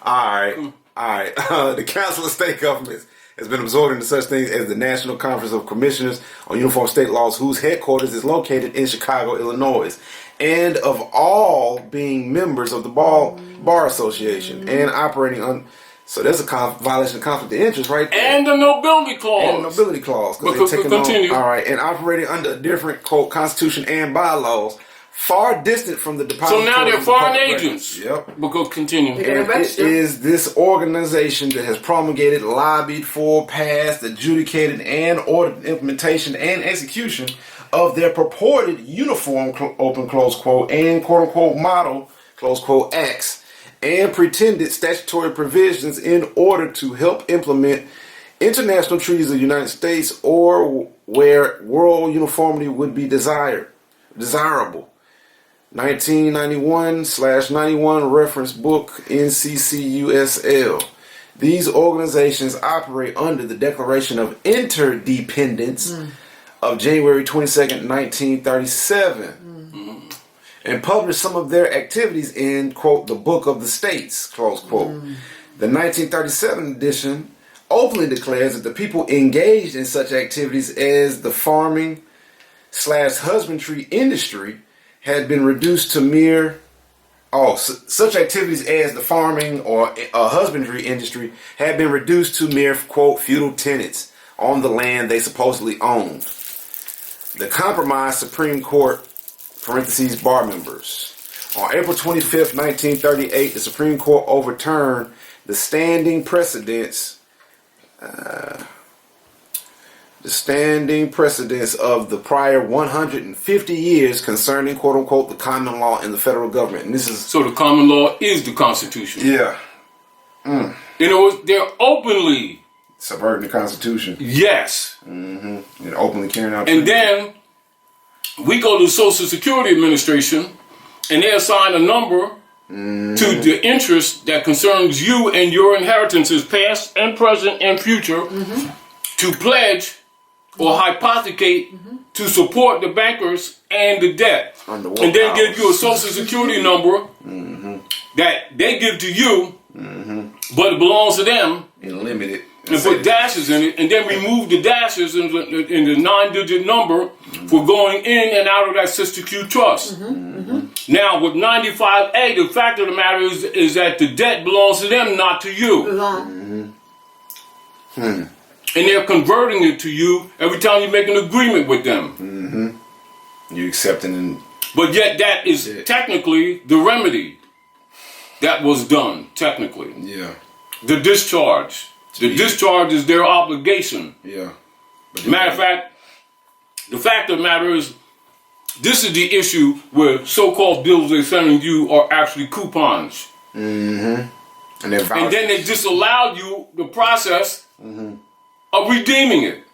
B: All right. The Council of State Governments has been absorbed into such things as the National Conference of Commissioners on Uniform State Laws, whose headquarters is located in Chicago, Illinois, and of all being members of the Bar Association and operating on. So there's a violation of conflict of interest right there.
A: And the nobility clause.
B: And the nobility clause.
A: Continue.
B: All right, and operating under a different quote constitution and bylaws, far distant from the depository.
A: So now they're foreign agents.
B: Yep.
A: But go continue.
B: And it is this organization that has promulgated, lobbied for, passed, adjudicated, and ordered implementation and execution of their purported uniform, open close quote, and quote unquote model, close quote, acts, and pretended statutory provisions in order to help implement international treaties of the United States or where world uniformity would be desirable. 1991/91 reference book NCCUSL. These organizations operate under the Declaration of Interdependence of January 22nd, 1937, and publish some of their activities in, quote, the Book of the States, close quote. The 1937 edition openly declares that the people engaged in such activities as the farming/husbandry industry had been reduced to mere such activities as the farming or husbandry industry had been reduced to mere, quote, feudal tenants on the land they supposedly owned. The compromised Supreme Court, parentheses, bar members. On April 25th, 1938, the Supreme Court overturned the standing precedents of the prior 150 years concerning, quote unquote, the common law and the federal government. And this is
A: so the common law is the Constitution.
B: Yeah.
A: You know, they're openly
B: subverting the Constitution.
A: Yes.
B: And openly carrying out.
A: And then we go to the Social Security Administration, and they assign a number to the interest that concerns you and your inheritances, past and present and future, to pledge or hypothecate to support the bankers and the debt. And then give you a Social Security number that they give to you, but it belongs to them.
B: And limited.
A: And put dashes in it, and then remove the dashes in the 9-digit number for going in and out of that Sister Q trust. Now, with 95A, the fact of the matter is that the debt belongs to them, not to you. And they're converting it to you every time you make an agreement with them.
B: You accepting.
A: But yet that is technically the remedy that was done, technically.
B: Yeah.
A: The discharge. The discharge is their obligation.
B: Yeah.
A: Matter of fact, The fact of the matter is, this is the issue where so-called bills they're sending you are actually coupons.
B: Mm-hmm. And
A: then they disallow you the process of redeeming it.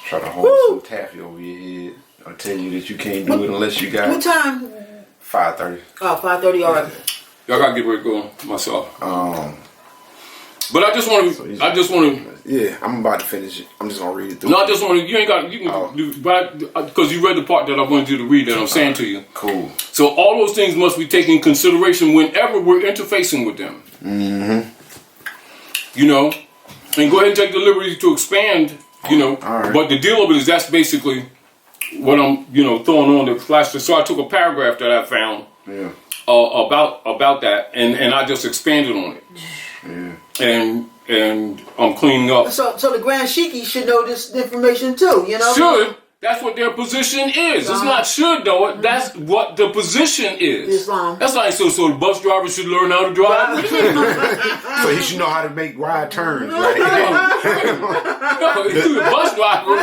B: Try to hold some taffy over your head. I'll tell you that you can't do it unless you got...
C: What time?
B: 5:30.
C: Oh, 5:30, all right.
A: I gotta get ready to go myself. But I just want to.
B: Yeah, I'm about to finish it. I'm just gonna read it through.
A: No, I just want to. You ain't got. You can do, but because you read the part that I wanted you to read that I'm saying to you.
B: Cool.
A: So all those things must be taken in consideration whenever we're interfacing with them.
B: Mm-hmm.
A: You know, and go ahead and take the liberty to expand. You know, but the deal of it is that's basically what I'm throwing on the flash. So I took a paragraph that I found.
B: Yeah.
A: About that, and I just expanded on it. Yeah. And I'm cleaning up.
C: So the Grand Sheiky should know this information too, you know?
A: Should. That's what their position is. It's not should know it. That's what the position is.
C: Islam.
A: That's like so the bus driver should learn how to drive.
B: So he should know how to make wide turns, right?
A: No, he's a bus driver.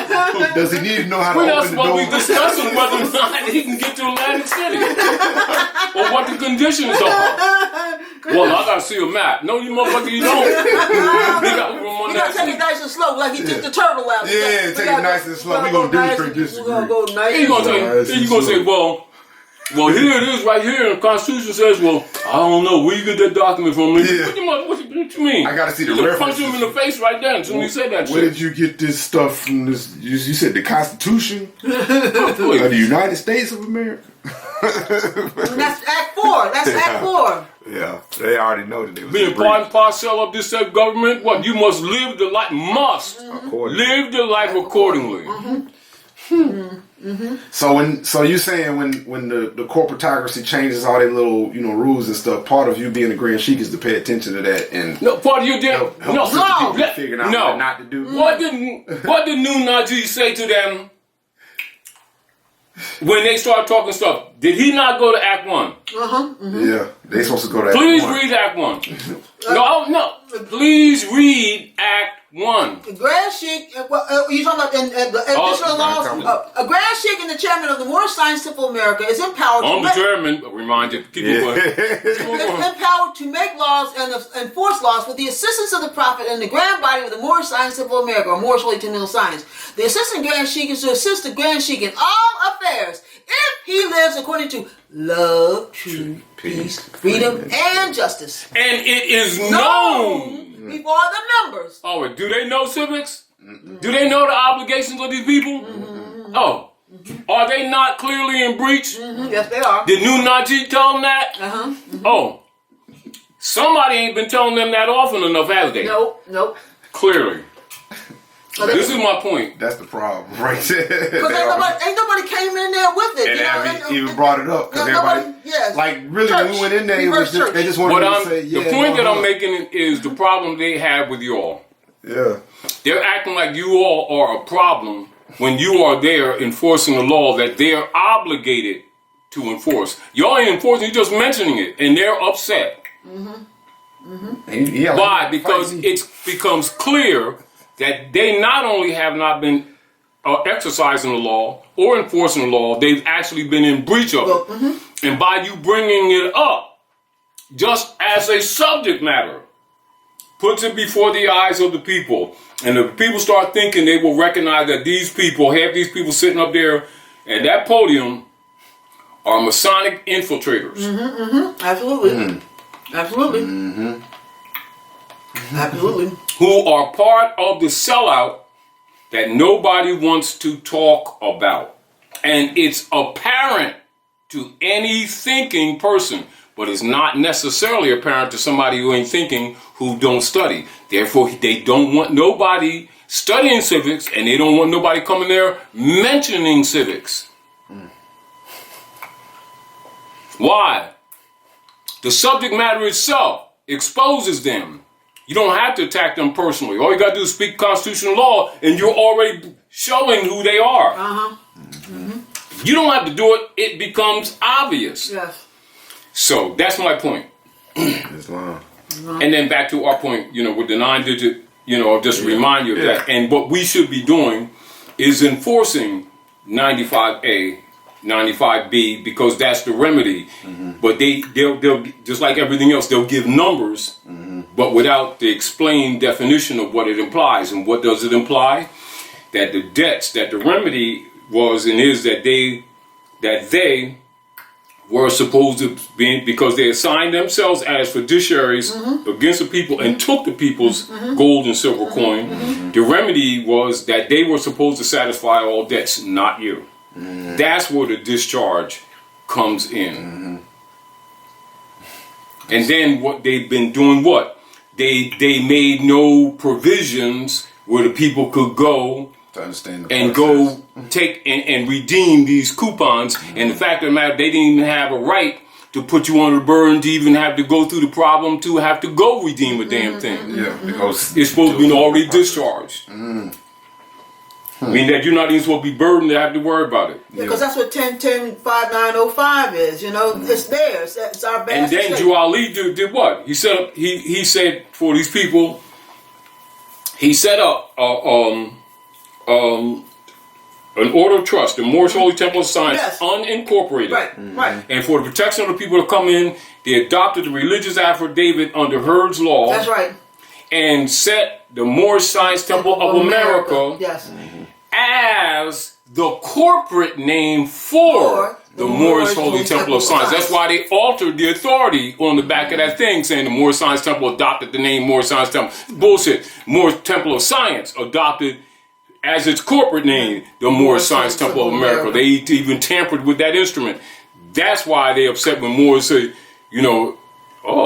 B: Does he need to know how to
A: open the door? We're not supposed to be discussing whether or not he can get to Atlantic City. Or what the conditions are. Well, I gotta see a map. No, you motherfucker, you don't. You
C: gotta take it nice and slow, like he took the turtle out.
B: Yeah, take it nice and slow. We're gonna demonstrate this.
C: We're gonna go nice
A: and slow. Then you're gonna say, well, here it is right here, and the Constitution says, well, I don't know, where you get that document from?
B: Yeah.
A: What you mean?
B: I gotta see the
A: reference.
B: reference.
A: Punch him in the face right then as soon as he said that shit.
B: Where did you get this stuff from? You said the Constitution of the United States of America?
C: That's Act 4. That's Act 4.
B: Yeah, they already know that they was
A: being part and parcel of this said government. What you must live the life live the life accordingly.
B: So you saying when the corporatocracy changes all their little rules and stuff, part of you being a Grand Sheik is to pay attention to that and
A: no part of you did
B: figuring out what not to do.
A: What did new Nagi say to them? When they started talking stuff, did he not go to Act 1?
B: Yeah, they supposed to go to Act 1.
A: Please read Act 1. No. Please read Act 1.
C: The Grand Sheik, you talking about the additional laws? A Grand Sheik and the chairman of the Moorish Science of America is empowered
A: remind you, keep it going.
C: Is empowered to make laws and enforce laws with the assistance of the Prophet and the grand body of the Moorish Science of America, or Moorish Holy Tamil Science. The assistant Grand Sheik is to assist the Grand Sheik in all affairs if he lives according to love, truth, peace, freedom, and justice.
A: And it is known
C: before the members.
A: Oh, do they know civics? Do they know the obligations of these people? Oh. Are they not clearly in breach?
C: Yes, they are.
A: Did new Nagi tell them that? Oh. Somebody ain't been telling them that often enough, has they?
C: Nope.
A: Clearly. This is my point.
B: That's the problem, right there.
C: Because ain't nobody came in there with it.
B: And even brought it up. Because everybody, really, when we went in there, they just wanted to say,
A: the point that I'm making is the problem they have with y'all.
B: Yeah.
A: They're acting like you all are a problem when you are there enforcing a law that they're obligated to enforce. Y'all ain't enforcing, you're just mentioning it, and they're upset. Why? Because it becomes clear that they not only have not been exercising the law or enforcing the law, they've actually been in breach of it. And by you bringing it up, just as a subject matter, puts it before the eyes of the people. And if people start thinking, they will recognize that these people sitting up there at that podium are Masonic infiltrators.
C: Absolutely. Absolutely.
A: Who are part of the sellout that nobody wants to talk about. And it's apparent to any thinking person, but it's not necessarily apparent to somebody who ain't thinking, who don't study. Therefore, they don't want nobody studying civics, and they don't want nobody coming there mentioning civics. Why? The subject matter itself exposes them. You don't have to attack them personally. All you got to do is speak constitutional law, and you're already showing who they are. You don't have to do it. It becomes obvious.
C: Yes.
A: So that's my point.
B: Islam.
A: And then back to our point, with the 9-digit just remind you of that. And what we should be doing is enforcing 95A, 95B, because that's the remedy. But they'll just like everything else, they'll give numbers, but without the explained definition of what it implies. And what does it imply? That the debts, that the remedy was and is that they were supposed to be, because they assigned themselves as fiduciaries against the people and took the people's gold and silver coin. The remedy was that they were supposed to satisfy all debts, not you. That's where the discharge comes in. And then what they've been doing, they made no provisions where the people could go
D: to understand the
A: and
D: process.
A: go take and redeem these coupons. And the fact of the matter, they didn't even have a right to put you on the burden to even have to go through the problem to have to go redeem a damn thing.
D: Yeah, because
A: It's supposed to be already discharged. I mean that you're not even supposed to be burdened to have to worry about it.
C: Yeah, because that's what 10-10-5905 is. It's theirs. It's our best.
A: And then Drew Ali did what? He set up. He said for these people. He set up an order of trust, the Moorish Holy Temple of Science, unincorporated.
C: Right.
A: And for the protection of the people that come in, they adopted the religious affidavit under Heard's law.
C: That's right.
A: And set the Moorish Science Temple of America as the corporate name for the Moorish Holy Temple of Science. That's why they altered the authority on the back of that thing, saying the Moorish Science Temple adopted the name Moorish Science Temple. Bullshit. Moorish Temple of Science adopted as its corporate name the Moorish Science Temple of America. They even tampered with that instrument. That's why they upset when Moors say, oh,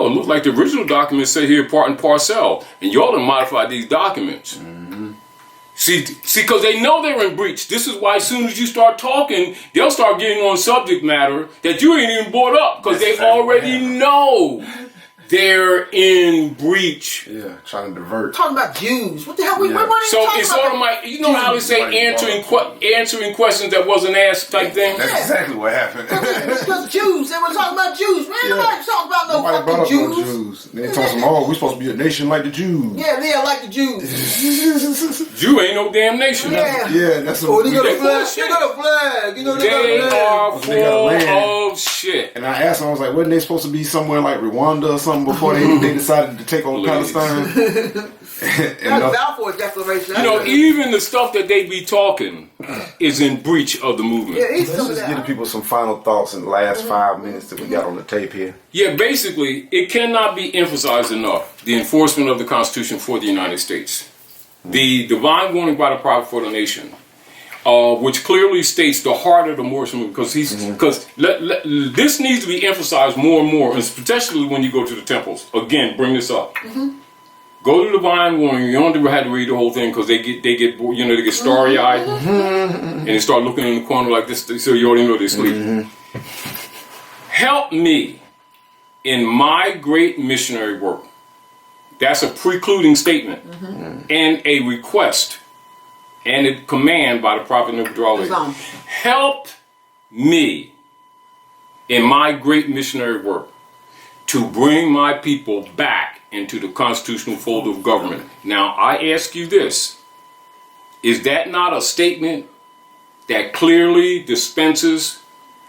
A: it looks like the original documents say here part and parcel, and y'all done modified these documents. See, because they know they're in breach. This is why as soon as you start talking, they'll start getting on subject matter that you ain't even brought up, because they already know they're in breach.
D: Yeah, trying to divert.
C: Talking about Jews. What the hell? We weren't
A: So it's sort of like, how they say answering questions that wasn't asked type thing?
D: That's exactly what happened.
C: Because Jews, they were talking about Jews. Man, nobody talking about no fucking Jews.
D: They told them, we're supposed to be a nation like the Jews.
C: Yeah, like the Jews.
A: Jew ain't no damn nation.
D: Yeah, that's what
C: they got a flag. They got a flag.
A: They are full of shit.
D: And I asked them, I was like, wasn't they supposed to be somewhere like Rwanda or something before they decided to take on Palestine?
C: That's Balfour Declaration.
A: Even the stuff that they be talking is in breach of the movement.
C: Let's
D: just give people some final thoughts in the last 5 minutes that we got on the tape here.
A: Yeah, basically, it cannot be emphasized enough, the enforcement of the Constitution for the United States. The divine warning by the prophet for the nation, which clearly states the heart of the Moorish movement, because this needs to be emphasized more and more, and especially when you go to the temples. Again, bring this up. Go to the divine warning. You don't have to read the whole thing, because they get bored, they get starry eyed, and they start looking in the corner like this, so you already know they're sleeping. Help me in my great missionary work. That's a precluding statement and a request. And a command by the prophet Nabi. Help me in my great missionary work to bring my people back into the constitutional fold of government. Now, I ask you this. Is that not a statement that clearly dispenses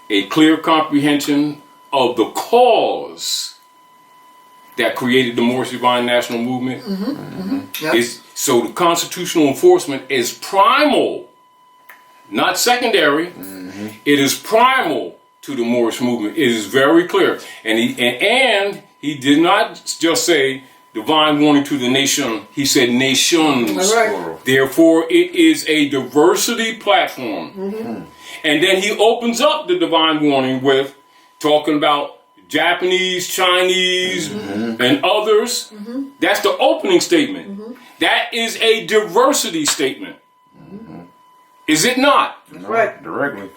A: a clear comprehension of the cause that created the Moorish Divine National Movement? Yep. So the constitutional enforcement is primal, not secondary. It is primal to the Moorish movement. It is very clear. And he did not just say divine warning to the nation. He said nations.
C: Right.
A: Therefore, it is a diversity platform. And then he opens up the divine warning with talking about Japanese, Chinese, and others. That's the opening statement. That is a diversity statement. Is it not?
C: Right.
D: Directly.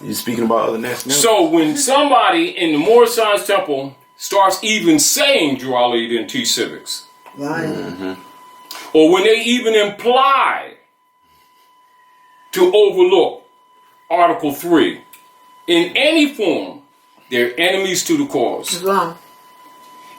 B: You speaking about other nationalities?
A: So when somebody in the Moorish Science Temple starts even saying Drew Ali didn't teach civics, or when they even imply to overlook Article 3 in any form, they're enemies to the cause.
C: Islam.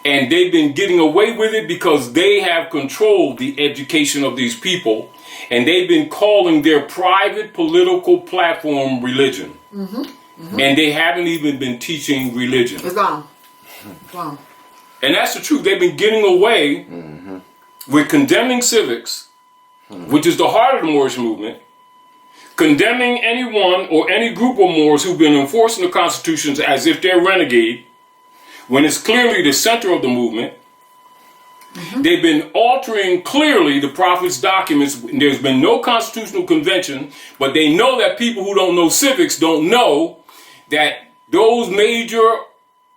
A: And they've been getting away with it because they have controlled the education of these people. And they've been calling their private political platform religion. And they haven't even been teaching religion.
C: It's gone. Gone.
A: And that's the truth. They've been getting away with condemning civics, which is the heart of the Moorish movement, condemning anyone or any group of Moors who've been enforcing the constitutions as if they're renegade, when it's clearly the center of the movement. They've been altering clearly the Prophet's documents. There's been no constitutional convention, but they know that people who don't know civics don't know that those major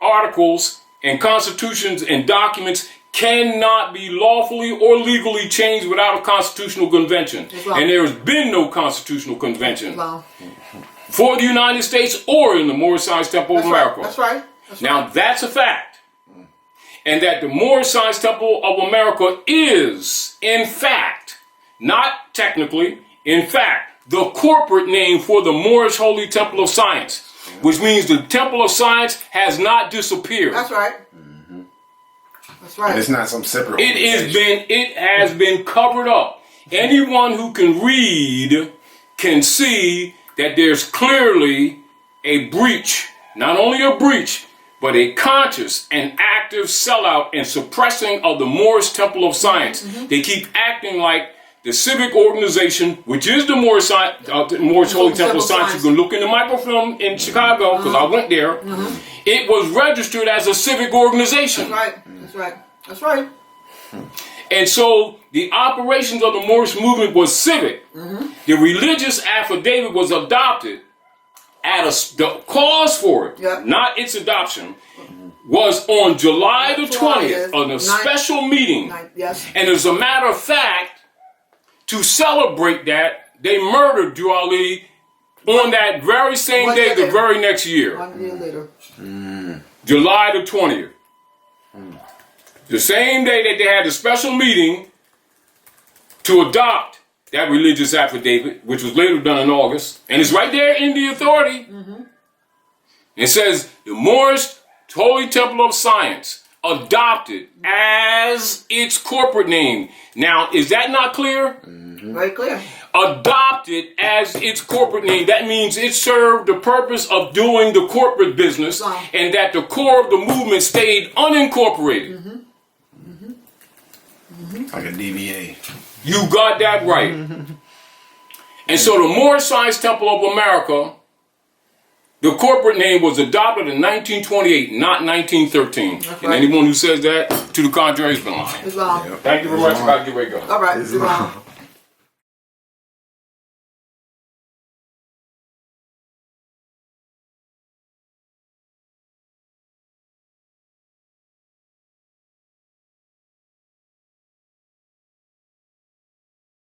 A: articles and constitutions and documents cannot be lawfully or legally changed without a constitutional convention. And there's been no constitutional convention for the United States or in the Moorish Science Temple of America.
C: That's right.
A: Now that's a fact. And that the Moorish Science Temple of America is, in fact, not technically, in fact, the corporate name for the Moorish Holy Temple of Science, which means the Temple of Science has not disappeared.
C: That's right. That's right.
B: And it's not some separate
A: It has been covered up. Anyone who can read can see that there's clearly a breach, not only a breach, but a conscious and active sellout and suppressing of the Moorish Temple of Science. They keep acting like the civic organization, which is the Moorish Holy Temple of Science. You can look in the microfilm in Chicago, because I went there. It was registered as a civic organization.
C: That's right. That's right. That's right.
A: And so the operations of the Moorish movement was civic. The religious affidavit was adopted the cause for it, not its adoption, was on July the 20th on a special meeting. And as a matter of fact, to celebrate that, they murdered Juali on that very same day, the very next year.
C: 1 year later.
A: July the 20th. The same day that they had a special meeting to adopt that religious affidavit, which was later done in August, and it's right there in the authority. It says, the Moorish Holy Temple of Science adopted as its corporate name. Now, is that not clear?
C: Very clear.
A: Adopted as its corporate name. That means it served the purpose of doing the corporate business, and that the core of the movement stayed unincorporated.
B: Like a DBA.
A: You got that right. And so the Moorish Science Temple of America, the corporate name was adopted in 1928, not 1913. And anyone who says that to the contrary has been lying.
C: It's wrong.
A: Thank you very much. I got to get ready to go.
C: All right. It's wrong.